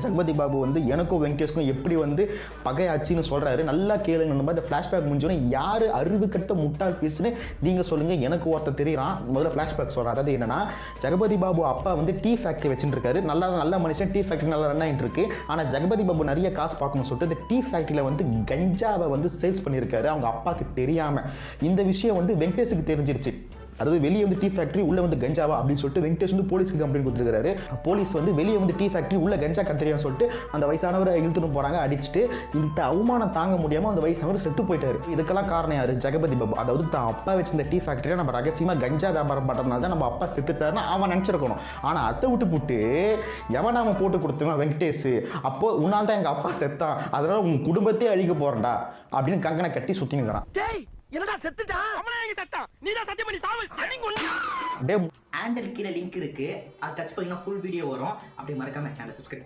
ஜெகபதி பாபு வந்து எனக்கும் வெங்கடேஷ்க்கும் எப்படி வந்து பகையாச்சின்னு சொல்றாரு. நல்லா கேளுங்க. இந்த ஃபிளாஷ்பேக் முடிஞ்சோன்னே யாரு அறிவு கட்ட முட்டாள் பீஸ்னு நீங்க சொல்லுங்க. எனக்கு ஒருத்தர் தெரியுறான். முதல்ல ஃபிளாஷ்பேக் சொல்றேன். அதாவது என்னன்னா, ஜெகபதி பாபு அப்பா வந்து டீ ஃபேக்டரி வச்சுட்டு இருக்காரு. நல்ல மனுஷன், டீ ஃபேக்டரி நல்லா ரன் ஆகிட்டு இருக்கு. ஆனால் ஜெகபதி பாபு நிறைய காசு பார்க்கணும்னு சொல்லிட்டு இந்த டீ ஃபேக்டரியில் வந்து கஞ்சாவை வந்து சேல்ஸ் பண்ணியிருக்காரு அவங்க அப்பாவுக்கு தெரியாம. இந்த விஷயம் வந்து வெங்கடேஷுக்கு தெரிஞ்சிருச்சு. அதாவது வெளியே வந்து டீ ஃபேக்டரி உள்ள வந்து கஞ்சாவா அப்படின்னு சொல்லிட்டு வெங்கடேஷ் வந்து போலீஸ்க்கு கம்ப்ளைண்ட் கொடுத்துருக்காரு. போலீஸ் வந்து வெளியே வந்து டீ ஃபேக்டரி உள்ள கஞ்சா கத்தரியான்னு சொல்லிட்டு அந்த வயசானவரை இழுத்துட்டு போறாங்க, அடிச்சுட்டு. இந்த அவமானம் தாங்க முடியாம அந்த வயசானவர் செத்து போயிட்டாரு. இதுக்கெல்லாம் காரணம் யாரு? ஜெகபதி பாபு. அதாவது தான் அப்பா வச்சிருந்த டீ ஃபேக்டரியை நம்ம ரகசியமா கஞ்சா வியாபாரம் பண்றதுனால தான் நம்ம அப்பா செத்துட்டாருன்னு அவன் நினைச்சிருக்கணும். ஆனா அதை விட்டு போட்டு எவன் அவன் போட்டு கொடுத்துருவான் வெங்கடேஷ். அப்போ உன்னால் தான் எங்க அப்பா செத்தான், அதனால உங்க குடும்பத்தையே அழிக்க போறேன்டா அப்படின்னு கங்கனை கட்டி சுத்தினுங்கிறான். என்னடா செத்துட்டா? அவனே எங்க செத்தான்? நீதான் சத்தியம் பண்ணி சாவச்சிட்ட. ஹேண்டில் கீழ லிங்க் இருக்கு. அதை டச் பண்ணீங்கன்னா ஃபுல் வீடியோ வரும். அப்படியே மறக்காம சேனலை சப்ஸ்கிரைப்